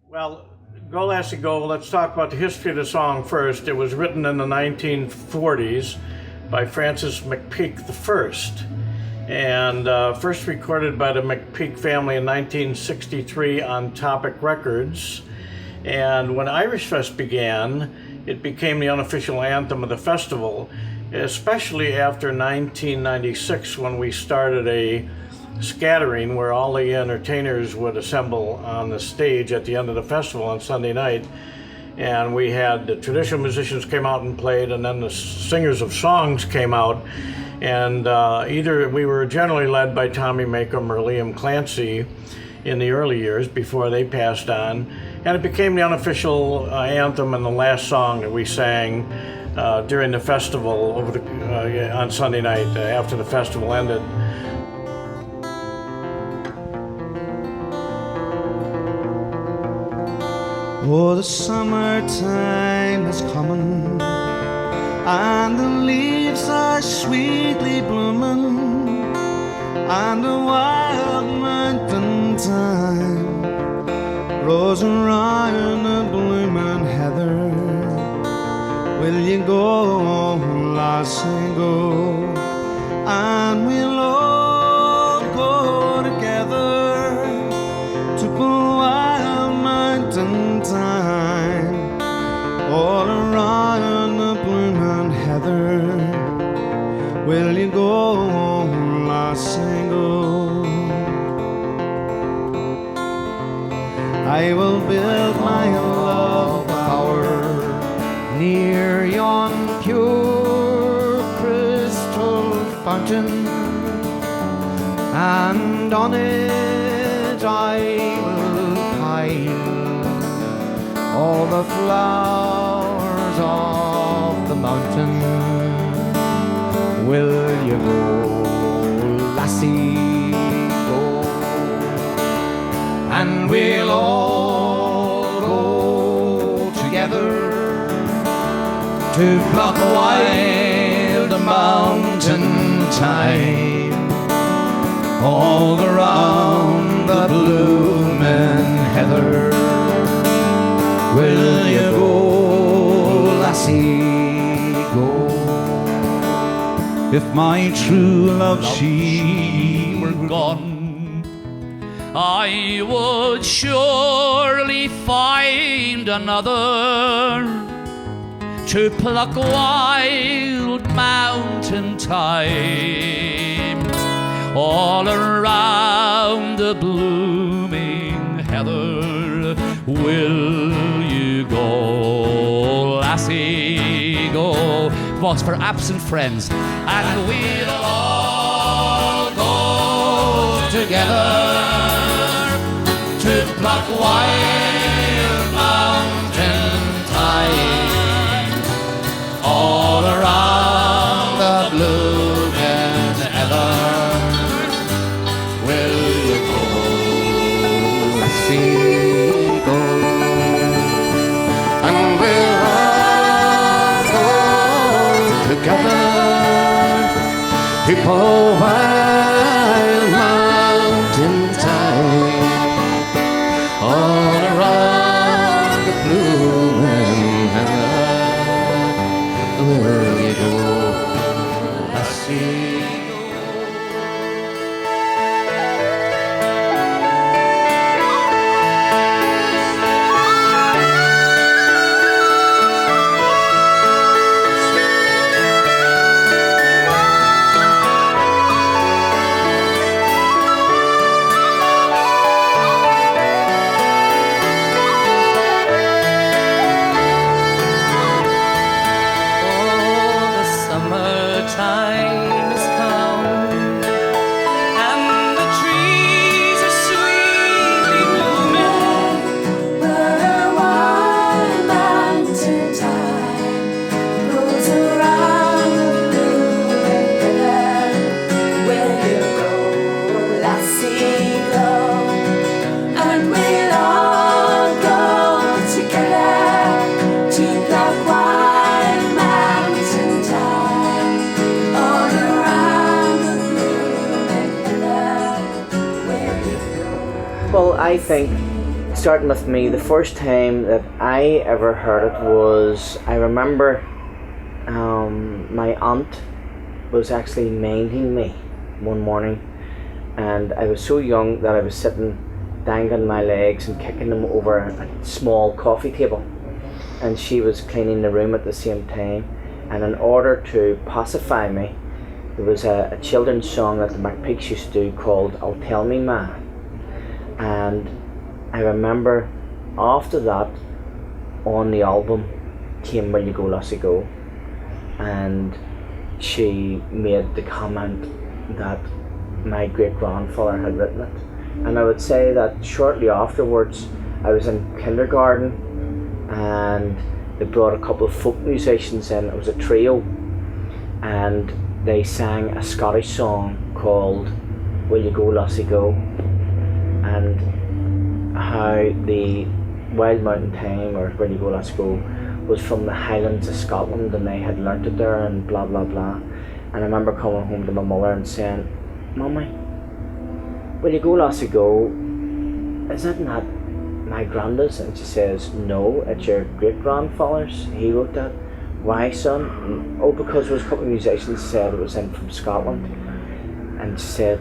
Well, Go Lassie Go, let's talk about the history of the song first. It was written in the 1940s by Francis McPeake I, and first recorded by the McPeake family in 1963 on Topic Records. And when Irish Fest began, it became the unofficial anthem of the festival, especially after 1996 when we started a scattering where all the entertainers would assemble on the stage at the end of the festival on Sunday night. And we had the traditional musicians came out and played, and then the singers of songs came out. And either we were generally led by Tommy Macomb or Liam Clancy in the early years before they passed on. And it became the unofficial anthem and the last song that we sang during the festival on Sunday night after the festival ended. Oh, the summertime is coming, and the leaves are sweetly blooming, and the wild mountain thyme grows around the blooming heather. Will you go, lassie, go, and we'll all go together to the wild mountain thyme, all around the blooming heather. Will you go, lassie, go? I will build my love bower near yon pure crystal fountain, and on it I will pile all the flowers of the mountain. Will you go, lassie, go? And we'll all go together to pluck wild mountain thyme, all around the blooming heather. Will you go, lassie, go? If my true love she were gone, I would surely find another to pluck wild mountain thyme, all around the blooming heather. Will you go, lassie, go? Vox for absent friends. And we'll all go together to pluck wild mountain thyme, all around the blooming heather. Will you go, lassie, go? And we'll all go together to pull wild mountain thyme, all around the blooming heather. Will you go, lassie? I think, starting with me, the first time that I ever heard it was, I remember my aunt was actually minding me one morning, and I was so young that I was sitting dangling my legs and kicking them over a small coffee table, and she was cleaning the room at the same time, and in order to pacify me, there was a children's song that the McPeakes used to do called "I'll Tell Me Ma," and I remember after that on the album came "Will You Go Lassie Go," and she made the comment that my great grandfather had written it. And I would say that shortly afterwards I was in kindergarten and they brought a couple of folk musicians in. It was a trio, and they sang a Scottish song called "Will You Go Lassie Go," and how the Wild Mountain Thyme, or "Will You Go Lassie Go," was from the Highlands of Scotland, and they had learnt it there and blah blah blah. And I remember coming home to my mother and saying, "Mummy, will you go lassie go? Is that not my granddad's?" And she says, "No, it's your great grandfather's. He wrote that." "Why, son?" "Oh, because there was a couple of musicians said it was in from Scotland." And she said,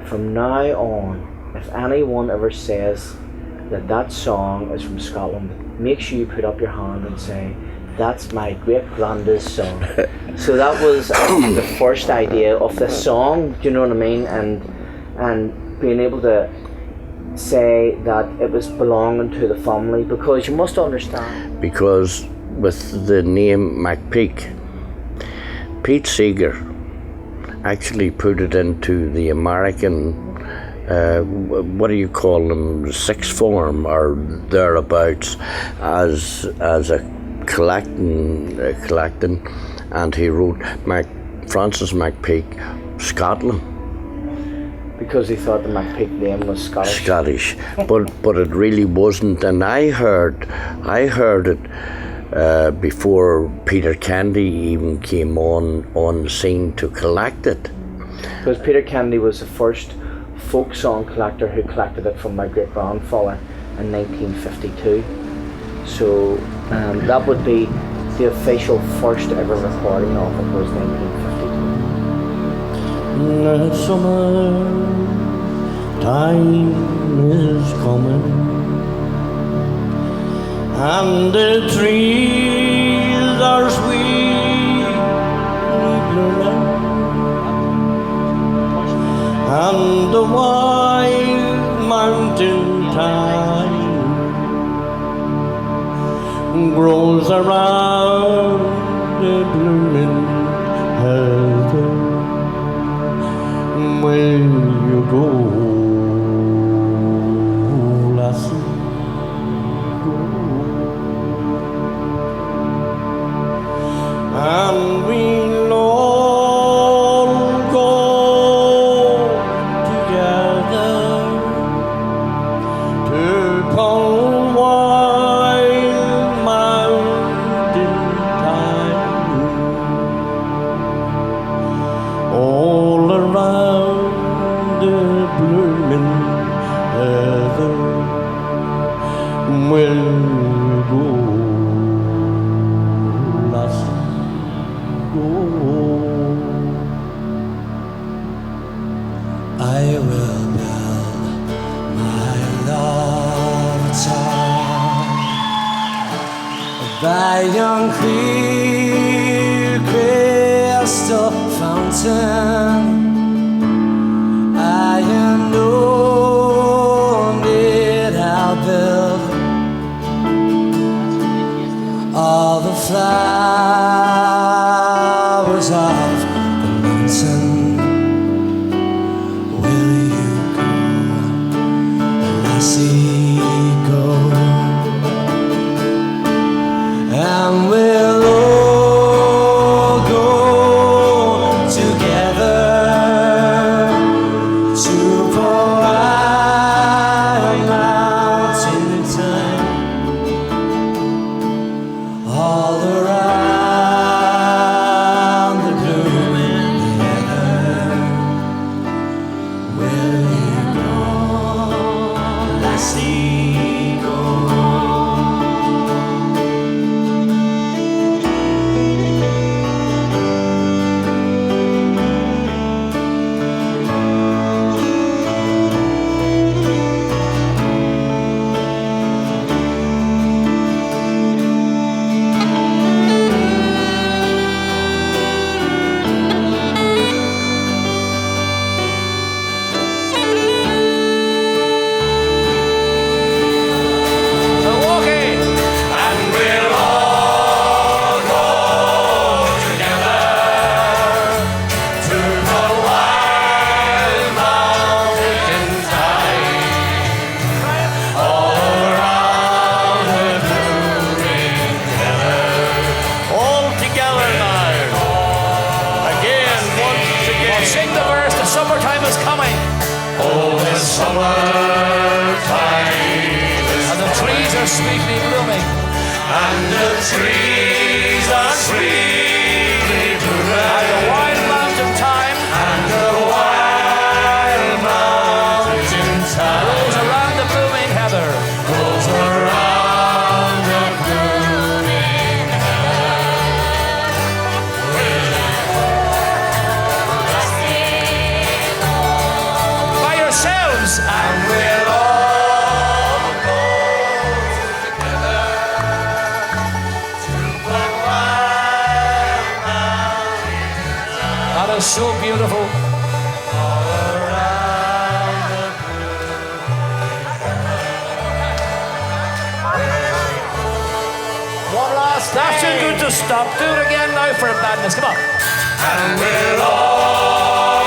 "From now on, if anyone ever says that song is from Scotland, make sure you put up your hand and say, 'That's my great granddad's song.'" So that was the first idea of the song, do you know what I mean? And being able to say that it was belonging to the family, because you must understand. Because with the name McPeake, Pete Seeger actually put it into the American, what do you call them, sixth form or thereabouts, as a collecting, and he wrote Francis McPeake, Scotland. Because he thought the McPeake name was Scottish. but it really wasn't, and I heard it before Peter Kennedy even came on the scene to collect it. Because Peter Kennedy was the first folk song collector who collected it from my great grandfather in 1952. So that would be the official first ever recording of it, was 1952. The summer time is coming, and the trees are sweetly blooming, and the Wild Mountain Thyme grows around the blooming heather. Will you go, lassie, go? And we'll all go together to Wild Mountain Thyme, all around the blooming heather. Will you go, lassie, go? I will build my love tower by young clear crystal fountain. I know that I'll build all the flowers of the mountain. Will you go, lassie, go? And we'll all go together to Wild Mountain Thyme, all around summertime is coming. Oh, the summertime is And the trees are sweetly blooming. and the trees are sweetly And blooming. the Wild Mountain Thyme And the Wild Mountain Thyme goes around the blooming heather. goes around the blooming By yourselves. and we'll all go together to the Wild Mountain That is so beautiful. around the One last. That's too good to stop. Do it again now for madness. Come on. and we'll all